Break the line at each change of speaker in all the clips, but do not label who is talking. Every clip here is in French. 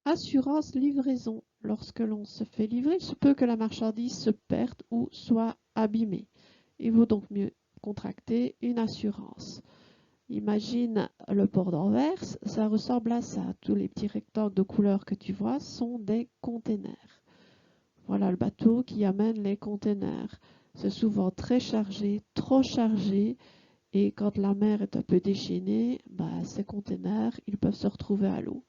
Assurance livraison. Lorsque l'on se fait livrer, il se peut que la marchandise se perde ou soit abîmée. Il vaut donc mieux contracter une assurance. Imagine le port d'Anvers, ça ressemble à ça. Tous les petits rectangles de couleur que tu vois sont des containers. Voilà le bateau qui amène les containers. C'est souvent très chargé, trop chargé, et quand la mer est un peu déchaînée, ces containers, ils peuvent se retrouver à l'eau.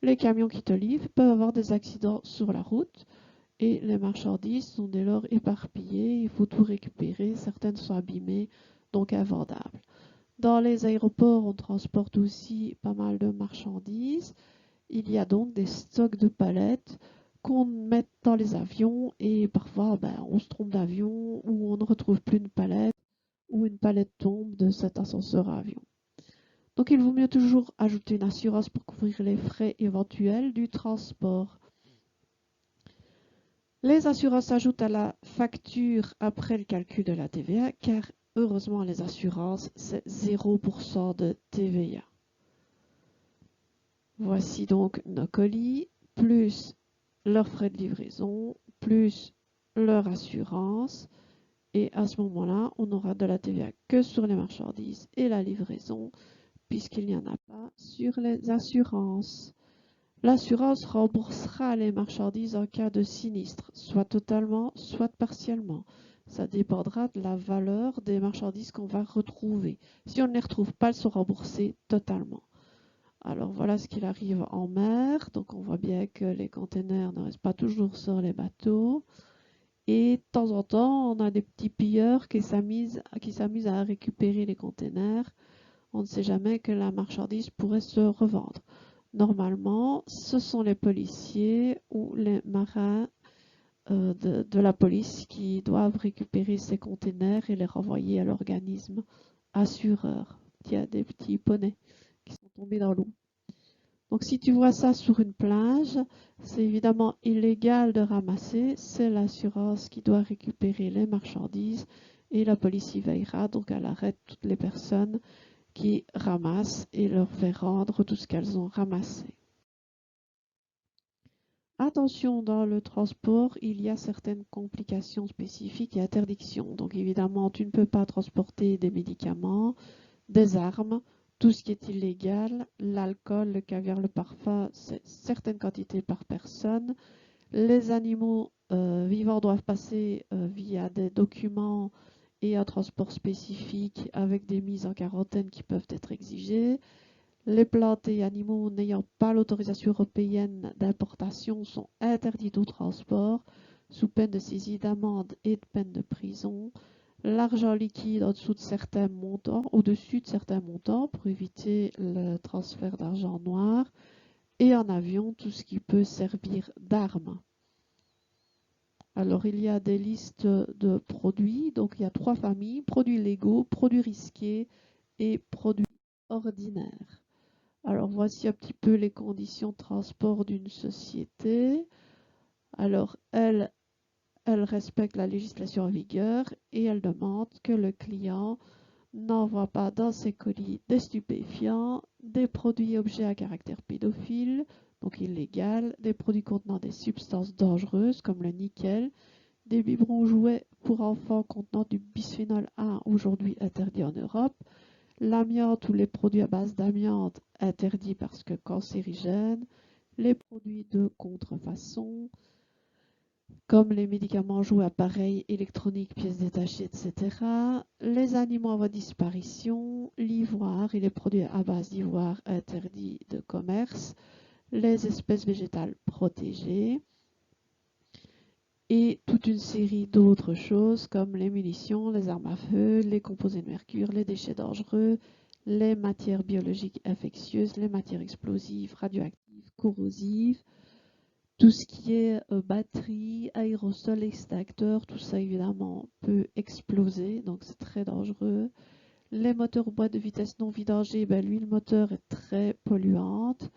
Les camions qui te livrent peuvent avoir des accidents sur la route et les marchandises sont dès lors éparpillées. Il faut tout récupérer. Certaines sont abîmées, donc invendables. Dans les aéroports, on transporte aussi pas mal de marchandises. Il y a donc des stocks de palettes qu'on met dans les avions et parfois on se trompe d'avion ou on ne retrouve plus une palette ou une palette tombe de cet ascenseur à avion. Donc il vaut mieux toujours ajouter une assurance pour couvrir les frais éventuels du transport. Les assurances s'ajoutent à la facture après le calcul de la TVA car heureusement les assurances c'est 0% de TVA. Voici donc nos colis plus leurs frais de livraison plus leur assurance et à ce moment-là on n'aura de la TVA que sur les marchandises et la livraison puisqu'il n'y en a pas sur les assurances. L'assurance remboursera les marchandises en cas de sinistre, soit totalement, soit partiellement. Ça dépendra de la valeur des marchandises qu'on va retrouver. Si on ne les retrouve pas, elles sont remboursées totalement. Alors voilà ce qu'il arrive en mer. Donc on voit bien que les containers ne restent pas toujours sur les bateaux. Et de temps en temps, on a des petits pilleurs qui s'amusent à récupérer les containers. On ne sait jamais que la marchandise pourrait se revendre. Normalement, ce sont les policiers ou les marins de la police qui doivent récupérer ces containers et les renvoyer à l'organisme assureur. Il y a des petits poneys qui sont tombés dans l'eau. Donc si tu vois ça sur une plage, c'est évidemment illégal de ramasser, c'est l'assurance qui doit récupérer les marchandises et la police y veillera, donc elle arrête toutes les personnes qui ramassent et leur fait rendre tout ce qu'elles ont ramassé. Attention, dans le transport, il y a certaines complications spécifiques et interdictions. Donc évidemment, tu ne peux pas transporter des médicaments, des armes, tout ce qui est illégal, l'alcool, le caviar, le parfum, c'est certaines quantités par personne. Les animaux vivants doivent passer via des documents et un transport spécifique avec des mises en quarantaine qui peuvent être exigées. Les plantes et animaux n'ayant pas l'autorisation européenne d'importation sont interdits au transport, sous peine de saisie, d'amende et de peine de prison. L'argent liquide au-dessus de certains montants, au-dessus de certains montants pour éviter le transfert d'argent noir. Et en avion, tout ce qui peut servir d'arme. Alors il y a des listes de produits, donc il y a 3 familles, produits légaux, produits risqués et produits ordinaires. Alors voici un petit peu les conditions de transport d'une société. Alors elle respecte la législation en vigueur et elle demande que le client n'envoie pas dans ses colis des stupéfiants, des produits et objets à caractère pédophile, donc illégal, des produits contenant des substances dangereuses comme le nickel, des biberons jouets pour enfants contenant du bisphénol A aujourd'hui interdit en Europe, l'amiante ou les produits à base d'amiante interdits parce que cancérigènes, les produits de contrefaçon, comme les médicaments, jouets, appareils électroniques, pièces détachées, etc. Les animaux en voie de disparition, l'ivoire et les produits à base d'ivoire interdits de commerce, les espèces végétales protégées et toute une série d'autres choses comme les munitions, les armes à feu, les composés de mercure, les déchets dangereux, les matières biologiques infectieuses, les matières explosives, radioactives, corrosives, tout ce qui est batterie, aérosol, extincteur, tout ça évidemment peut exploser, donc c'est très dangereux. Les moteurs boîte de vitesse non vidangés, l'huile moteur est très polluante.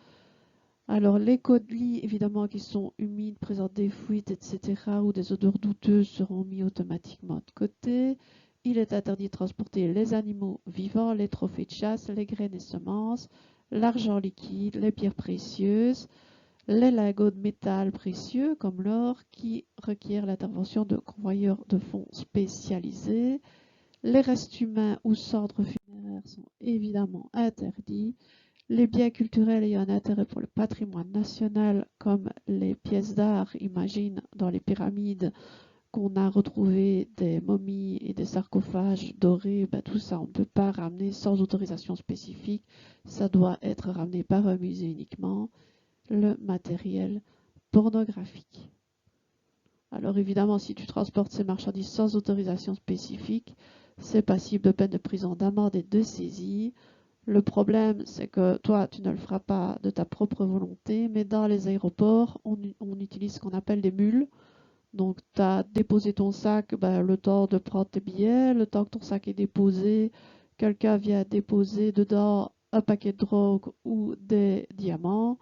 Alors les colis évidemment qui sont humides, présentent des fuites, etc. ou des odeurs douteuses seront mis automatiquement de côté. Il est interdit de transporter les animaux vivants, les trophées de chasse, les graines et semences, l'argent liquide, les pierres précieuses, les lingots de métal précieux comme l'or qui requièrent l'intervention de convoyeurs de fonds spécialisés. Les restes humains ou cendres funéraires sont évidemment interdits. Les biens culturels ayant un intérêt pour le patrimoine national, comme les pièces d'art, imagine dans les pyramides qu'on a retrouvé des momies et des sarcophages dorés, ben, tout ça on ne peut pas ramener sans autorisation spécifique, ça doit être ramené par un musée uniquement. Le matériel pornographique. Alors évidemment, si tu transportes ces marchandises sans autorisation spécifique, c'est passible de peine de prison, d'amende et de saisie. Le problème, c'est que toi, tu ne le feras pas de ta propre volonté, mais dans les aéroports, on utilise ce qu'on appelle des mules. Donc, tu as déposé ton sac, ben, le temps de prendre tes billets, le temps que ton sac est déposé, quelqu'un vient déposer dedans un paquet de drogue ou des diamants,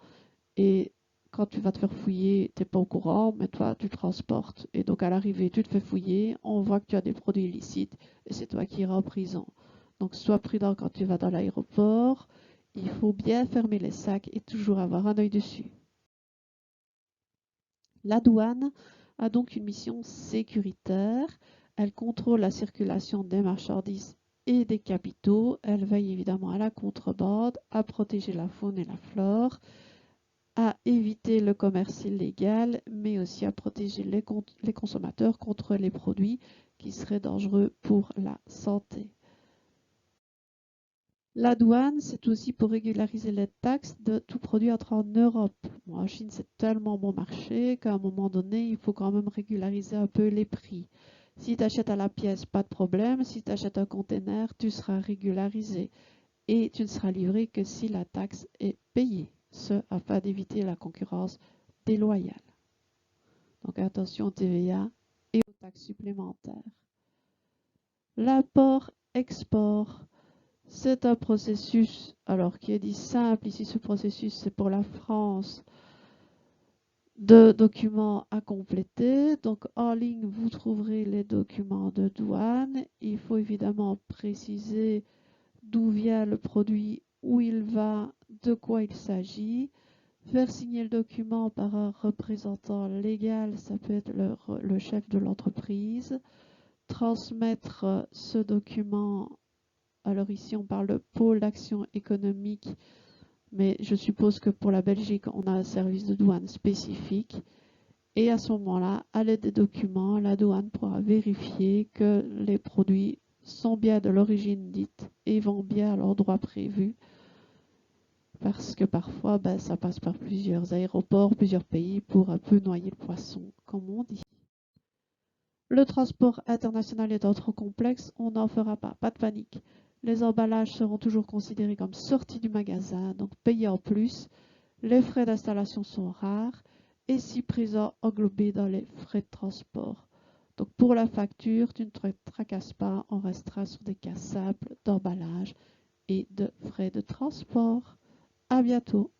et quand tu vas te faire fouiller, tu n'es pas au courant, mais toi, tu transportes. Et donc, à l'arrivée, tu te fais fouiller, on voit que tu as des produits illicites, et c'est toi qui iras en prison. Donc, sois prudent quand tu vas dans l'aéroport. Il faut bien fermer les sacs et toujours avoir un œil dessus. La douane a donc une mission sécuritaire. Elle contrôle la circulation des marchandises et des capitaux. Elle veille évidemment à la contrebande, à protéger la faune et la flore, à éviter le commerce illégal, mais aussi à protéger les consommateurs contre les produits qui seraient dangereux pour la santé. La douane, c'est aussi pour régulariser les taxes de tout produit entrant en Europe. Bon, en Chine, c'est tellement bon marché qu'à un moment donné, il faut quand même régulariser un peu les prix. Si tu achètes à la pièce, pas de problème. Si tu achètes un container, tu seras régularisé. Et tu ne seras livré que si la taxe est payée. Ce afin d'éviter la concurrence déloyale. Donc attention au TVA et aux taxes supplémentaires. L'import-export. C'est un processus, alors qui est dit simple, ici ce processus c'est pour la France, de documents à compléter. Donc en ligne, vous trouverez les documents de douane. Il faut évidemment préciser d'où vient le produit, où il va, de quoi il s'agit. Faire signer le document par un représentant légal, ça peut être le chef de l'entreprise. Transmettre ce document. Alors ici, on parle de pôle d'action économique, mais je suppose que pour la Belgique, on a un service de douane spécifique. Et à ce moment-là, à l'aide des documents, la douane pourra vérifier que les produits sont bien de l'origine dite et vont bien à l'endroit prévu. Parce que parfois, ben, ça passe par plusieurs aéroports, plusieurs pays pour un peu noyer le poisson, comme on dit. Le transport international étant trop complexe, on n'en fera pas, pas de panique. Les emballages seront toujours considérés comme sortis du magasin, donc payés en plus. Les frais d'installation sont rares et si présents englobés dans les frais de transport. Donc pour la facture, tu ne te tracasses pas, on restera sur des cas simples d'emballage et de frais de transport. À bientôt.